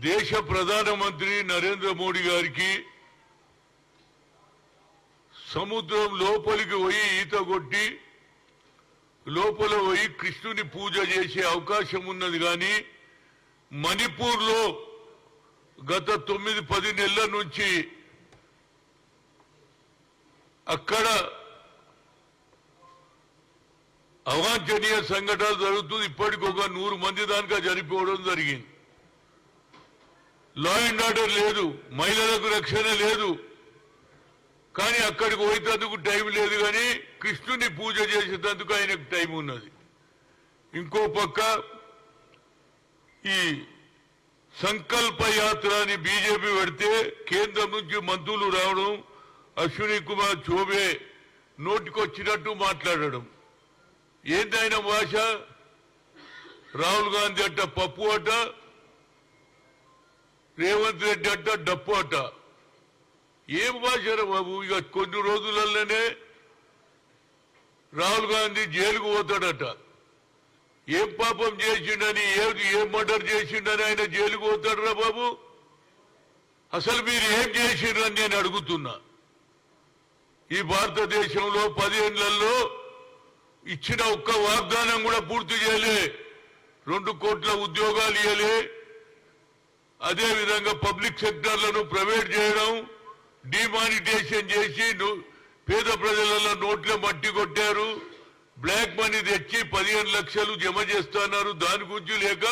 దేశ ప్రధానమంత్రి నరేంద్ర మోడీ గారికి సముద్రం లోపలికి పోయి ఈత కొట్టి లోపల పోయి కృష్ణుని పూజ చేసే అవకాశం ఉన్నది. కానీ మణిపూర్లో గత 9-10 నెలల నుంచి అక్కడ అవాంఛనీయ సంఘటనలు జరుగుతుంది. ఇప్పటికి ఒక 100 మంది దానికా చనిపోవడం జరిగింది. లా అండ్ ఆర్డర్ లేదు, మహిళలకు రక్షణ లేదు. కానీ అక్కడికి పోయేందుకు టైం లేదు, కానీ కృష్ణుని పూజ చేసేందుకు ఆయనకు టైం ఉన్నది. ఇంకో పక్క ఈ సంకల్ప యాత్ర అని బీజేపీ పెడితే కేంద్రం నుంచి మంత్రులు రావడం, అశ్విని కుమార్ చౌబే నోటికొచ్చినట్టు మాట్లాడడం. ఏందైనా భాష? రాహుల్ గాంధీ అట్ట పప్పు అట, రేవంత్ రెడ్డి అట్ట డప్పు అట. ఏం భాషరా బాబు? ఇక కొన్ని రోజులలోనే రాహుల్ గాంధీ జైలుకు పోతాడట. ఏం పాపం చేసిండని, ఏం మర్డర్ చేసిండని ఆయన జైలుకు పోతాడరా బాబు? అసలు మీరు ఏం చేసిండ్రని నేను అడుగుతున్నా. ఈ భారతదేశంలో 10 ఏళ్లలో ఇచ్చిన ఒక్క వాగ్దానం కూడా పూర్తి చేయలే. 2 కోట్ల ఉద్యోగాలు ఇవ్వలే. అదేవిధంగా పబ్లిక్ సెక్టర్లను ప్రైవేట్ చేయడం, డిమానిటైజేషన్ చేసి పేద ప్రజలలో నోట్ల మట్టి కొట్టారు. బ్లాక్ మనీ తెచ్చి 15 లక్షలు జమ చేస్తున్నారు. దాని గురించి లేక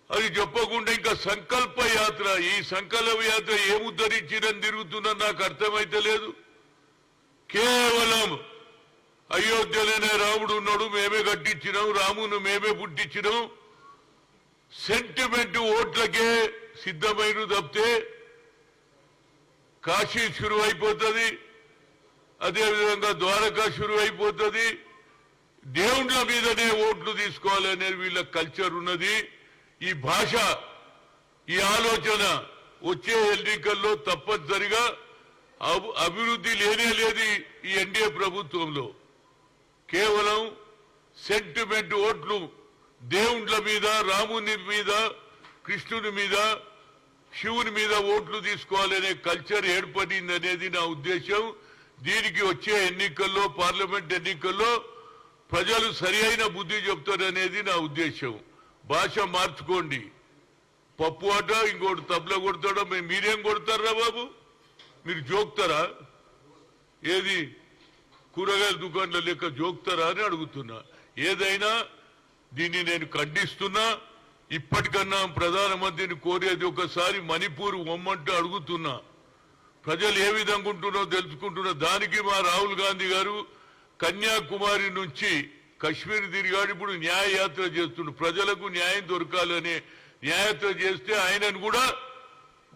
అది చెప్పకుండా ఇంకా సంకల్ప యాత్ర. ఈ సంకల్ప యాత్ర ఏముద్ధరించిందని తిరుగుతుందని నాకు అర్థమైతే లేదు. కేవలం అయోధ్యలోనే రాముడు ఉన్నాడు, మేమే కట్టించినాం, రామును మేమే పుట్టించినాం, సెంటిమెంట్ ఓట్లకే సిద్ధమైన తప్పితే కాశీ షురు అయిపోతుంది, అదేవిధంగా ద్వారకా షురు అయిపోతుంది. దేవుళ్ళ మీదనే ఓట్లు తీసుకోవాలనే వీళ్ళ కల్చర్ ఉన్నది. ఈ భాష, ఈ ఆలోచన వచ్చే ఎన్నికల్లో తప్పనిసరిగా అభివృద్ధి లేనే లేదు. ఈ ఎన్డీఏ ప్రభుత్వంలో కేవలం సెంటిమెంట్ ఓట్లు, దేవుళ్ళ మీద, రాముని మీద, కృష్ణుని మీద, శివుని మీద ఓట్లు తీసుకోవాలనే కల్చర్ ఏర్పడింది అనేది నా ఉద్దేశం. దీనికి వచ్చే ఎన్నికల్లో, పార్లమెంట్ ఎన్నికల్లో ప్రజలు సరి అయిన బుద్ధి చెప్తారనేది నా ఉద్దేశం. భాష మార్చుకోండి. పప్పు ఆట, ఇంకోటి తబలా కొడతాడా? మీరేం కొడతారా బాబు? మీరు జోక్తారా? ఏది కూరగాయల దుకాణాల లెక్క జోక్తారా అని అడుగుతున్నా. ఏదైనా దీన్ని నేను ఖండిస్తున్నా. ఇప్పటికన్నా ప్రధానమంత్రిని కోరేది ఒకసారి మణిపూర్ ఒమ్మంటూ అడుగుతున్నా. ప్రజలు ఏ విధంగా ఉంటున్నారో తెలుసుకుంటున్నా. దానికి మా రాహుల్ గాంధీ గారు కన్యాకుమారి నుంచి కశ్మీర్ తిరిగాడు. ఇప్పుడు న్యాయయాత్ర చేస్తుండు. ప్రజలకు న్యాయం దొరకాలని న్యాయయాత్ర చేస్తే ఆయనను కూడా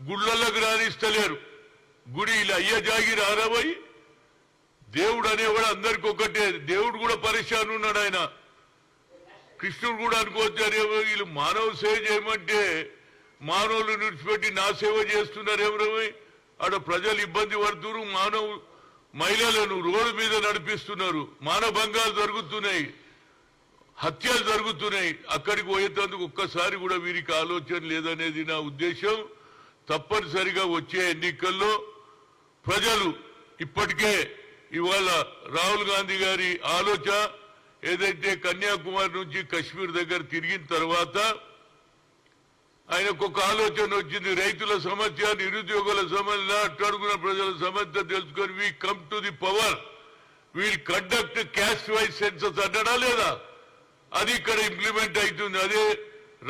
గుళ్ళలకు రాణిస్తలేరు. గుడి ఇలా అయ్య జాగిరి ఆరబోయి దేవుడు అనేవాడు అందరికి ఒకటే. దేవుడు కూడా పరిశాన్ ఉన్నాడు. ఆయన కృష్ణుడు కూడా అనుకోవచ్చారేమో. వీళ్ళు మానవ సేవ చేయమంటే మానవులు విడిచిపెట్టి నా సేవ చేస్తున్నారేమో. ఆడ ప్రజలు ఇబ్బంది పడుతున్నారు. మహిళలను రోడ్డు మీద నడిపిస్తున్నారు. మానభంగాలు జరుగుతున్నాయి, హత్యలు జరుగుతున్నాయి. అక్కడికి పోయేందుకు ఒక్కసారి కూడా వీరికి ఆలోచన లేదనేది నా ఉద్దేశం. తప్పనిసరిగా వచ్చే ఎన్నికల్లో ప్రజలు ఇప్పటికే ఇవాళ రాహుల్ గాంధీ గారి ఆలోచన ఏదైతే కన్యాకుమారి నుంచి కశ్మీర్ దగ్గర తిరిగిన తర్వాత ఆయనకు ఒక ఆలోచన వచ్చింది. రైతుల సమస్య, నిరుద్యోగుల సమస్య, అట్టడుగున ప్రజల సమస్య తెలుసుకొని we come to the power, wheel conduct caste wise census అన్నాడా లేదా? అది ఇక్కడ ఇంప్లిమెంట్ అవుతుంది. అదే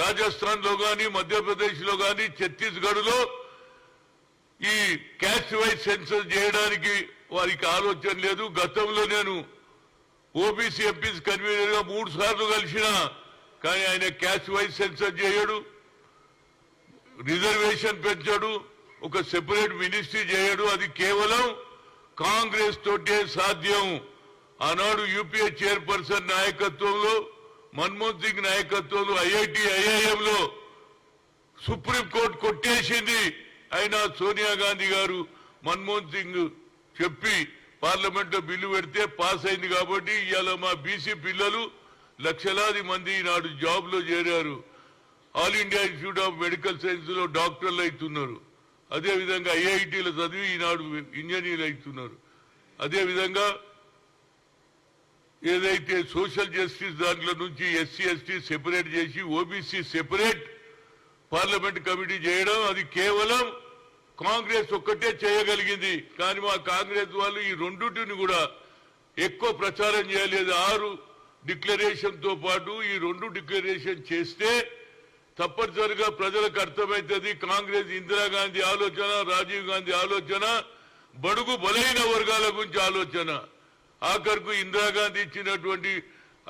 రాజస్థాన్ లో గాని, మధ్యప్రదేశ్ లో గాని, ఛత్తీస్గఢ్ లో ఈ క్యాస్ట్ వైజ్ సెన్సస్ చేయడానికి వారికి ఆలోచన లేదు. గతంలో నేను ఓబీసీ ఎంపీస్ కన్వీనర్ గా 3 సార్లు కలిసిన, కానీ ఆయన క్యాస్ట్ వైజ్ సెన్సస్ చేయడు, రిజర్వేషన్ పెంచాడు, ఒక సెపరేట్ మినిస్ట్రీ చేయడు. అది కేవలం కాంగ్రెస్ తోటే సాధ్యం. ఆనాడు యూపీఏ చైర్పర్సన్ నాయకత్వంలో, మన్మోహన్ సింగ్ నాయకత్వంలో ఐఐటి, ఐఐఎంలో సుప్రీంకోర్టు కొట్టేసింది. అయినా సోనియా గాంధీ గారు, మన్మోహన్ సింగ్ చెప్పి పార్లమెంట్ లో బిల్లు పెడితే పాస్ అయింది. కాబట్టి ఇవాళ మా బీసీ పిల్లలు లక్షలాది మంది ఈనాడు జాబ్ లో చేరారు. All India institute of medical science లో డాక్టర్లు అవుతున్నారు. అదేవిధంగా ఐఐటీలో చదివి ఈనాడు ఇంజనీర్లు అవుతున్నారు. అదేవిధంగా ఏదైతే సోషల్ జస్టిస్ దాంట్లో నుంచి ఎస్సీ ఎస్టీ సెపరేట్ చేసి ఓబీసీ సెపరేట్ పార్లమెంట్ కమిటీ చేయడం అది కేవలం కాంగ్రెస్ ఒక్కటే చేయగలిగింది. కానీ మా కాంగ్రెస్ వాళ్ళు ఈ రెండుటిని కూడా ఎక్కువ ప్రచారం చేయలేదు. 6 డిక్లరేషన్ తో పాటు ఈ 2 డిక్లరేషన్ చేస్తే తప్పనిసరిగా ప్రజలకు అర్థమవుతుంది. కాంగ్రెస్ ఇందిరాగాంధీ ఆలోచన, రాజీవ్ గాంధీ ఆలోచన, బడుగు బలహీన వర్గాల గురించి ఆలోచన. ఆఖరుకు ఇందిరాగాంధీ ఇచ్చినటువంటి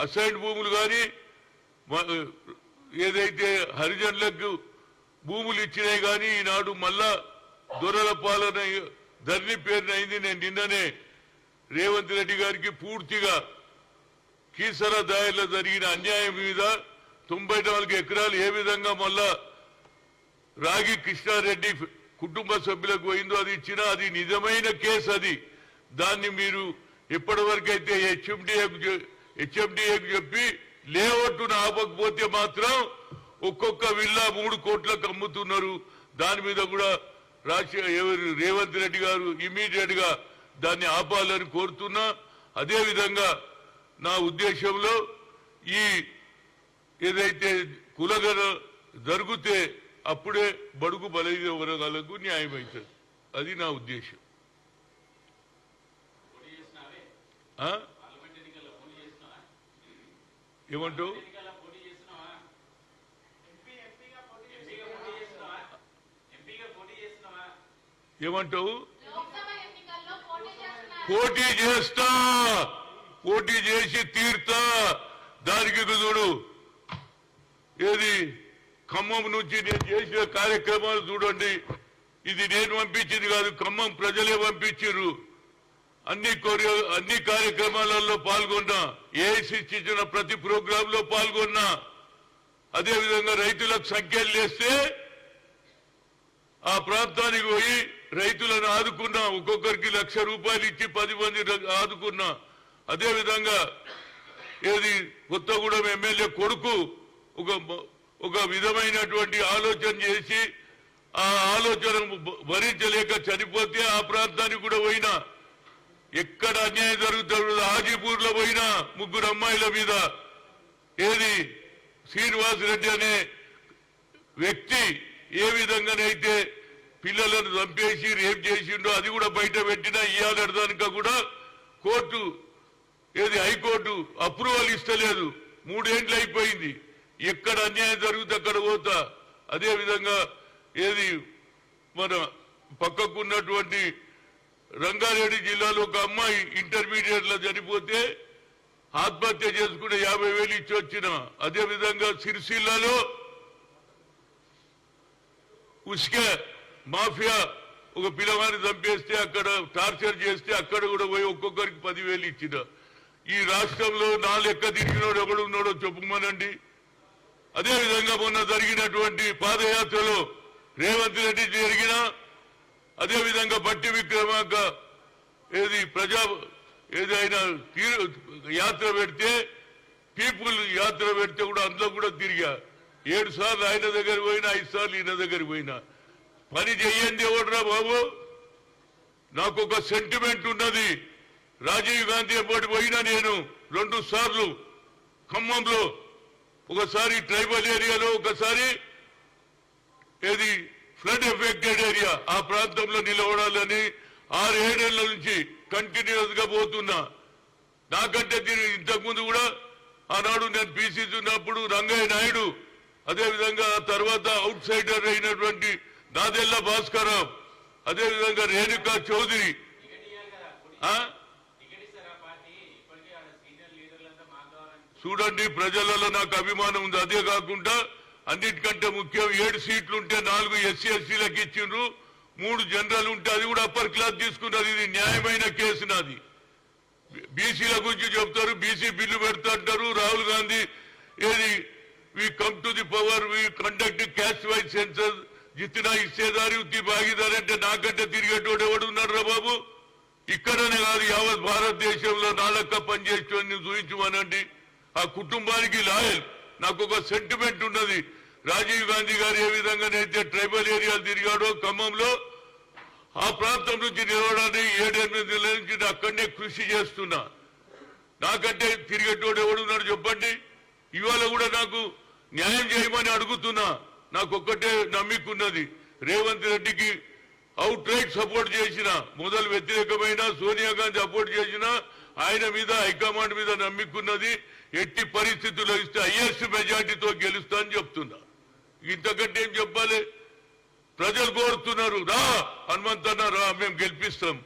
అసైన్డ్ భూములు కానీ ఏదైతే హరిజనులకు భూములు ఇచ్చినాయి కానీ ఈనాడు మళ్ళా దొరల పాలన ధరణి పేరున అయింది. నేను నిన్ననే రేవంత్ రెడ్డి గారికి పూర్తిగా కీసరా దాయర్లో జరిగిన అన్యాయం మీద 94 ఎకరాలు ఏ విధంగా మళ్ళా రాగి కృష్ణారెడ్డి కుటుంబ సభ్యులకు పోయిందో అది ఇచ్చినా అది నిజమైన కేసు. అది దాన్ని మీరు ఎప్పటి వరకు అయితే హెచ్ఎండిఏకు చెప్పి లేఅవుట్ను ఆపకపోతే మాత్రం ఒక్కొక్క విల్లా 3 కోట్లకు అమ్ముతున్నారు. దాని మీద కూడా రేవంత్ రెడ్డి గారు ఇమీడియట్ గా దాన్ని ఆపాలని కోరుతున్నా. అదేవిధంగా నా ఉద్దేశంలో ఈ ఏదైతే కులగన జరిగితే అప్పుడే బడుగు బలహీన వర్గాలకు న్యాయం అవుతుంది. అది నా ఉద్దేశం. ఏమంటావు? ఏమంటావు? పోటీ చేస్తా, పోటీ చేసి తీర్తా. దానికి చూడు ఏది ఖమ్మం నుంచి నేను చేసిన కార్యక్రమాలు చూడండి. ఇది నేను పంపించింది కాదు, ఖమ్మం ప్రజలే పంపించారు. అన్ని కార్యక్రమాలలో పాల్గొన్నా. ఏఐసిసి ఇచ్చిన ప్రతి ప్రోగ్రామ్ లో పాల్గొన్నా. అదేవిధంగా రైతులకు సంఖ్యలు లేస్తే ఆ ప్రాంతానికి పోయి రైతులను ఆదుకున్నా. ఒక్కొక్కరికి ₹1,00,000 ఇచ్చి 10 మంది ఆదుకున్నా. అదేవిధంగా ఏది కొత్తగూడెం ఎమ్మెల్యే కొడుకు ఒక విధమైనటువంటి ఆలోచన చేసి ఆ ఆలోచన భరించలేక చనిపోతే ఆ ప్రాంతానికి కూడా పోయినా. ఎక్కడ అన్యాయం జరుగుతుంది హాజీపూర్ లో పోయినా 3 అమ్మాయిల మీద ఏది శ్రీనివాస్ రెడ్డి అనే వ్యక్తి ఏ విధంగానైతే పిల్లలను చంపేసి రేప్ చేసిండో అది కూడా బయట పెట్టినా ఇయ్యాలడానికి కూడా కోర్టు ఏది హైకోర్టు అప్రూవల్ ఇస్తలేదు. 3 ఏళ్ళు అయిపోయింది. ఎక్కడ అన్యాయం జరుగుతుంది అక్కడ పోతా. అదేవిధంగా ఏది మన పక్కకున్నటువంటి రంగారెడ్డి జిల్లాలో ఒక అమ్మాయి ఇంటర్మీడియట్ లో చనిపోతే ఆత్మహత్య చేసుకుంటే 50,000 ఇచ్చి వచ్చిన. అదేవిధంగా సిరిసిల్లాలో ఉస్క మాఫియా ఒక పిల్లవాడిని చంపేస్తే అక్కడ టార్చర్ చేస్తే అక్కడ కూడా పోయి ఒక్కొక్కరికి 10,000 ఇచ్చిన. ఈ రాష్ట్రంలో నా లెక్క తిరిగినోడు ఎవడున్నాడో చెప్పమనండి. అదేవిధంగా మొన్న జరిగినటువంటి పాదయాత్రలో రేవంత్ రెడ్డి జరిగిన అదేవిధంగా బట్టి విక్రమార్క ఏదైనా యాత్ర పెడితే పీపుల్ యాత్ర పెడితే కూడా అందులో కూడా తిరిగా. 7 సార్లు ఆయన దగ్గర పోయినా, 5 సార్లు ఈయన దగ్గర పోయినా. పని చెయ్యండి ఎవడరా బాబు. నాకు ఒక సెంటిమెంట్ ఉన్నది. రాజీవ్ గాంధీ ఎప్పటి పోయినా నేను 2 సార్లు ఖమ్మంలో, ఒకసారి ట్రైబల్ ఏరియాలో, ఒకసారి ఏది ఫ్లడ్ ఎఫెక్టెడ్ ఏరియా ఆ ప్రాంతంలో నిలబడాలని 6-7 ఏళ్ల నుంచి కంటిన్యూస్ గా పోతున్నా. నాకంటే ఇంతకుముందు కూడా ఆనాడు నేను పీసీసీ ఉన్నప్పుడు రంగయ్య నాయుడు, అదేవిధంగా తర్వాత అవుట్ సైడర్ అయినటువంటి నాదెల్ల భాస్కరరావు, అదేవిధంగా రేణుకా చౌదరి. చూడండి ప్రజలలో నాకు అభిమానం ఉంది. అదే కాకుండా అన్నిటికంటే ముఖ్యం 7 సీట్లు ఉంటే 4 ఎస్సీ ఎస్టీలకు ఇచ్చిండ్రు, 3 జనరల్ ఉంటే అది కూడా అప్పర్ క్లాస్ తీసుకున్నారు. ఇది న్యాయమైన కేసు నాది. బీసీల గురించి చెప్తారు, బీసీ బిల్లు పెడతాంటారు. రాహుల్ గాంధీ ఏది we come to the power, we conduct caste wise census, జిత్నా హిస్సేదారి ఉత్తి భాగీదారి అంటే నాకంటే తిరిగేటోడు ఎవడు ఉన్నాడు రా బాబు. ఇక్కడనే కాదు యావత్ భారతదేశంలో నాలక్క పనిచేసేవాడిని చూపించమనండి. ఆ కుటుంబానికి లాయల్. నాకు ఒక సెంటిమెంట్ ఉన్నది. రాజీవ్ గాంధీ గారు ఏ విధంగానైతే ట్రైబల్ ఏరియాలు తిరిగాడో ఖమ్మంలో ఆ ప్రాంతం నుంచి నిలవడానికి 7-8 నెలల నుంచి అక్కడనే కృషి చేస్తున్నా. నాకంటే తిరిగేటోడు ఎవడున్నాడు చెప్పండి? ఇవాళ కూడా నాకు న్యాయం చేయమని అడుగుతున్నా. నాకు ఒక్కటే నమ్మికున్నది, రేవంత్ రెడ్డికి అవుట్ రైట్ సపోర్ట్ చేసిన, మొదలు వ్యతిరేకమైన సోనియా గాంధీ సపోర్ట్ చేసిన, ఆయన మీద హైకమాండ్ మీద నమ్మికున్నది. ఎట్టి పరిస్థితుల్లో ఇస్తే హైయెస్ట్ మెజార్టీతో గెలుస్తా అని చెప్తున్నా. ఇంతకంటే ఏం చెప్పాలి? ప్రజలు కోరుతున్నారు, రా హనుమంతన్న రా, మేము గెలిపిస్తాం.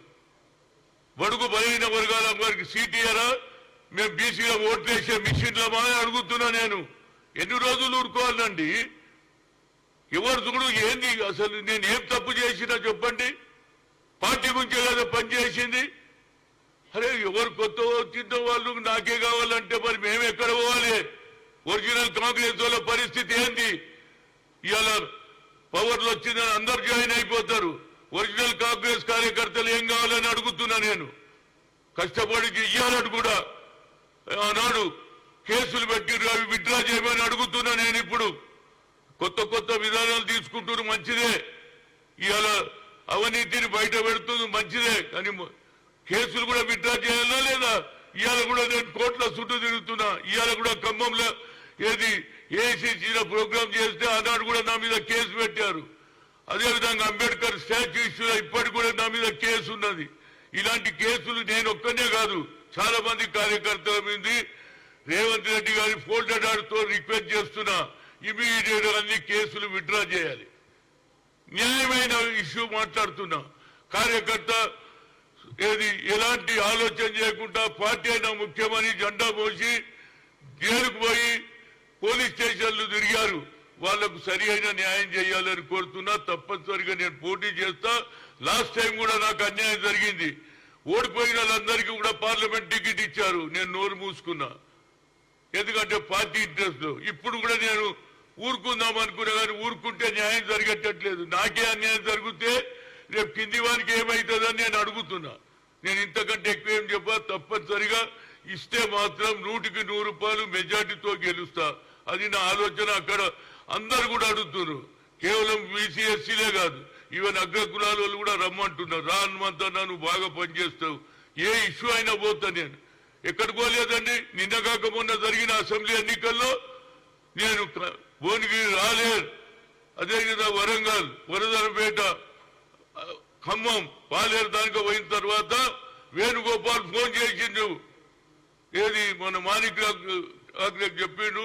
బడుగు బలహీన వర్గాల వారికి సీట్ ఇయ్యరా, మేము బీసీలో ఓట్లేసే మిషన్లమా అని అడుగుతున్నా. నేను ఎన్ని రోజులు ఊరుకోవాలండి? ఎవరు చూడు ఏంది అసలు? నేను ఏం తప్పు చేసినా చెప్పండి? పార్టీ గురించే కదా పనిచేసింది. అరే ఎవరు కొత్త వచ్చిన వాళ్ళు నాకే కావాలంటే మరి మేము ఎక్కడ పోవాలి? ఒరిజినల్ కాంగ్రెస్ వాళ్ళ పరిస్థితి ఏంది? ఇవాళ పవర్లు వచ్చిందని అందరు జాయిన్ అయిపోతారు. ఒరిజినల్ కాంగ్రెస్ కార్యకర్తలు ఏం కావాలని అడుగుతున్నా. నేను కష్టపడి ఇయ్యాలని కూడా ఆనాడు కేసులు పెట్టి అవి విత్డ్రా చేయమని అడుగుతున్నా. నేను ఇప్పుడు కొత్త విధానాలు తీసుకుంటున్నారు, మంచిదే. ఇవాళ అవినీతిని బయట పెడుతుంది, మంచిదే. కానీ కేసులు కూడా విత్డ్రా చేయాలా లేదా? ఇవాళ కూడా నేను కోర్టుల చుట్టూ తిరుగుతున్నా. ఇవాళ కూడా ఖమ్మంలో ఏది ఏఐసిసి ప్రోగ్రాం చేస్తే ఆనాడు కూడా నా మీద కేసు పెట్టారు. అదేవిధంగా అంబేద్కర్ స్టాచ్యూ ఇష్యూలో ఇప్పటికి కూడా నా మీద కేసు ఉన్నది. ఇలాంటి కేసులు నేను ఒక్కనే కాదు, చాలా మంది కార్యకర్తల మీద రేవంత్ రెడ్డి గారి ఫోల్డెడ్ ఆర్డర్తో రిక్వెస్ట్ చేస్తున్నా, ఇమీడియట్ అన్ని కేసులు విత్డ్రా చేయాలి. న్యాయమైన ఇష్యూ మాట్లాడుతున్నా. కార్యకర్త ఏది ఎలాంటి ఆలోచన చేయకుండా పార్టీ అయినా ముఖ్యమని జెండా మోసి జైలుకు పోయి పోలీస్ స్టేషన్లు తిరిగారు. వాళ్లకు సరి అయిన న్యాయం చేయాలని కోరుతున్నా. తప్పనిసరిగా నేను పోటీ చేస్తా. లాస్ట్ టైం కూడా నాకు అన్యాయం జరిగింది. ఓడిపోయిన వాళ్ళందరికీ కూడా పార్లమెంట్ టికెట్ ఇచ్చారు, నేను నోరు మూసుకున్నా. ఎందుకంటే పార్టీ ఇంట్రెస్ట్. ఇప్పుడు కూడా నేను ఊరుకుందాం అనుకున్నా, కానీ ఊరుకుంటే న్యాయం జరగట్లేదు. నాకే అన్యాయం జరిగితే రేపు కింది వారికి ఏమవుతుందని నేను అడుగుతున్నా. నేను ఇంతకంటే ఎక్కువ ఏం చెప్పా. తప్పనిసరిగా ఇస్తే మాత్రం 100కి 100 రూపాయలు మెజార్టీతో గెలుస్తా. అది నా ఆలోచన. అక్కడ అందరు కూడా అడుగుతున్నారు, కేవలం బీసీ ఎస్సీలే కాదు, ఈవెన్ అగ్ర కులాల వాళ్ళు కూడా రమ్మంటున్నారు. రా హనుమంతన్నా, నువ్వు బాగా పనిచేస్తావు, ఏ ఇష్యూ అయినా పోతా. నేను ఎక్కడికి పోలేదండి. నిన్న కాక మొన్న జరిగిన అసెంబ్లీ ఎన్నికల్లో నేను భువనగిరి రాలేరు, అదేవిధంగా వరంగల్, వరదనపేట, ఖమ్మం, పాలేరు దానికి పోయిన తర్వాత వేణుగోపాల్ ఫోన్ చేసిండు. ఏది మన మాణిక్ చెప్పిండు,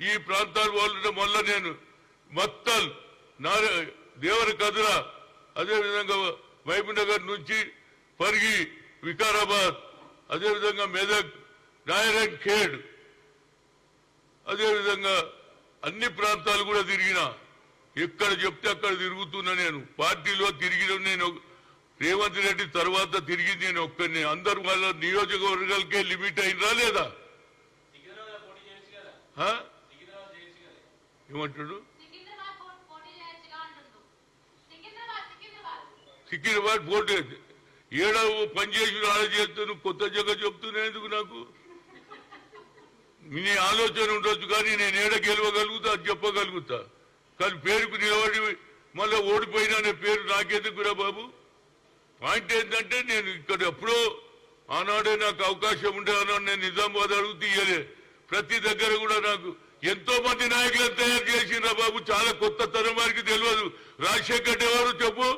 ఈ ప్రాంతాల వాళ్ళు మళ్ళా నేను మత్తల్, దేవర కదుర, అదేవిధంగా మహబూబ్నగర్ నుంచి పరిగి, వికారాబాద్, అదేవిధంగా మెదక్, నారాయణ్ ఖేడ్, అదేవిధంగా అన్ని ప్రాంతాలు కూడా తిరిగిన. ఎక్కడ చెప్తే అక్కడ తిరుగుతున్నా. నేను పార్టీలో తిరిగిన, నేను రేవంత్ రెడ్డి తర్వాత తిరిగింది నేను ఒక్కరిని. అందరు వాళ్ళ నియోజకవర్గాలకే లిమిట్ అయినరా లేదా? ఏమంటాడు? సికింద్రాబాద్ పోటీ ఏడో పనిచేసి ఆడ చేస్తాను, కొత్త జగ చెప్తున్నా. ఎందుకు నాకు నీ ఆలోచన ఉండొచ్చు, కానీ నేను ఏడ గెలవగలుగుతా, అది చెప్పగలుగుతా. కానీ పేరుకు నిలబడి మళ్ళీ ఓడిపోయినా అనే పేరు నాకెందుకురా బాబు? పాయింట్ ఏంటంటే నేను ఇక్కడ ఎప్పుడో ఆనాడే నాకు అవకాశం ఉండే, ఆనాడు నేను నిజామాబాద్ అడుగు తీయలే. ప్రతి దగ్గర కూడా నాకు ఎంతో మంది నాయకులను తయారు చేసిండ్రా బాబు. చాలా కొత్త తరం వారికి తెలియదు. రాజశేఖర్ ఎవరు చెప్పు,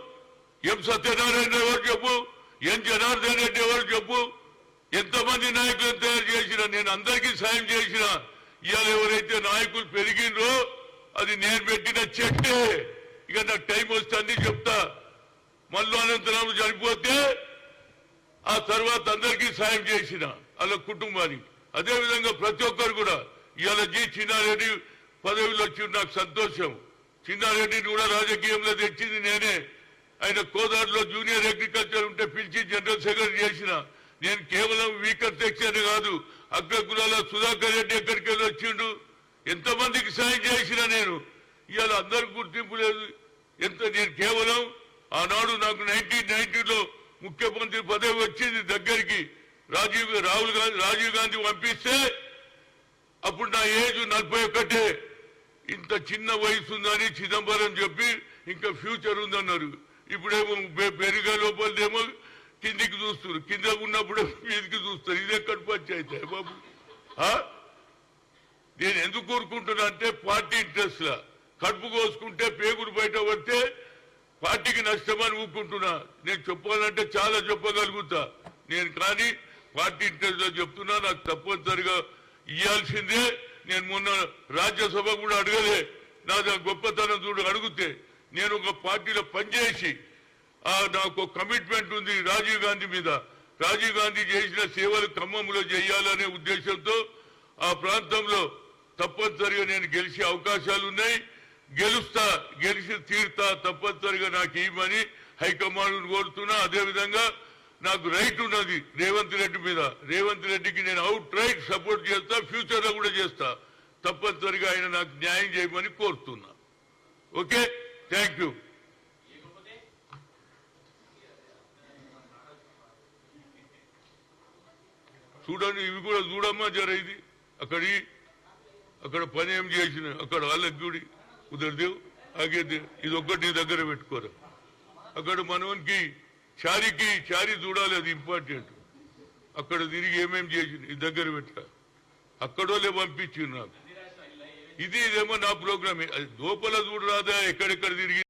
ఎం సత్యనారాయణ ఎవరు చెప్పు, ఎన్ జనార్దన్ రెడ్డి ఎవరు చెప్పు. ఎంతమంది నాయకులను తయారు చేసినా, నేను అందరికీ సాయం చేసిన. ఇవాళ ఎవరైతే నాయకులు పెరిగిండ్రో అది నేను పెట్టిన చెట్టే. ఇక నాకు టైం వస్తే అన్ని చెప్తా. మళ్ళీ అనంతరాము చనిపోతే ఆ తర్వాత అందరికీ సాయం చేసిన వాళ్ళ కుటుంబానికి. అదేవిధంగా ప్రతి ఒక్కరు కూడా ఇవాళ చిన్నారెడ్డి పదవిలో వచ్చి నాకు సంతోషం. చిన్నారెడ్డిని కూడా రాజకీయంలో తెచ్చింది నేనే. ఆయన కోదాడులో జూనియర్ అగ్రికల్చర్ ఉంటే పిలిచి జనరల్ సెక్రటరీ చేసిన. నేను కేవలం వీకర్ సెక్షన్ కాదు, అగ్ర కులాల సుధాకర్ రెడ్డి ఎక్కడికి వెళ్ళి వచ్చిండు, ఎంతమందికి సాయం చేసిన నేను. ఇవాళ అందరికి గుర్తింపు లేదు. నేను కేవలం ఆనాడు నాకు 1990లో ముఖ్యమంత్రి పదవి వచ్చింది దగ్గరికి. రాజీవ్ గాంధీ పంపిస్తే అప్పుడు నా ఏజ్ 41. ఇంత చిన్న వయసు ఉందని చిదంబరం చెప్పి ఇంకా ఫ్యూచర్ ఉందన్నారు. ఇప్పుడేమో పెరుగా లోపలేమో కిందికి చూస్తారు, కింద ఉన్నప్పుడు మీదికి చూస్తారు. ఇది ఎక్కడ పంచాయతీ బాబు? నేను ఎందుకు కోరుకుంటున్నా అంటే పార్టీ ఇంట్రెస్ట్ లా కడుపు కోసుకుంటే పేగుడు బయట పడితే పార్టీకి నష్టమని ఊరుకుంటున్నా. నేను చెప్పాలంటే చాలా చెప్పగలుగుతా నేను, కానీ పార్టీ ఇంట్రెస్ట్ లో చెప్తున్నా. నాకు తప్పనిసరిగా ఇవ్వాల్సిందే. నేను మొన్న రాజ్యసభ కూడా అడగలే, నా గొప్పతనం చూడు. అడిగితే నేను ఒక పార్టీలో పనిచేసి నాకు కమిట్మెంట్ ఉంది రాజీవ్ గాంధీ మీద. రాజీవ్ గాంధీ చేసిన సేవలు ఖమ్మంలో చేయాలనే ఉద్దేశంతో ఆ ప్రాంతంలో తప్పనిసరిగా నేను గెలిచే అవకాశాలు ఉన్నాయి. గెలుస్తా, గెలిచి తీరుతా. తప్పనిసరిగా నాకు ఇవ్వమని హైకమాండ్ కోరుతున్నా. అదేవిధంగా నాకు రైట్ ఉన్నది రేవంత్ రెడ్డి మీద. రేవంత్ రెడ్డికి నేను అవుట్ రైట్ సపోర్ట్ చేస్తా, ఫ్యూచర్ లో కూడా చేస్తా. తప్పనిసరిగా ఆయన నాకు న్యాయం చేయమని కోరుతున్నా. Okay, thank you. చూడండి, ఇవి కూడా చూడమ్మా జర. ఇది అక్కడ పని ఏం చేసిన అక్కడ వాళ్ళకి గుడి కుదరదేవు ఆగేది. ఇది ఒక్కటి నీ దగ్గర పెట్టుకోరా. అక్కడ మనవనికి చారీ చూడాలి, అది ఇంపార్టెంట్. అక్కడ తిరిగి ఏమేం చేసిన ఇది దగ్గర పెట్టా. అక్కడోళ్ళే పంపించింది నాకు. ఇదేమో నా ప్రోగ్రామ్. అది లోపల చూడరాదా ఎక్కడెక్కడ తిరిగి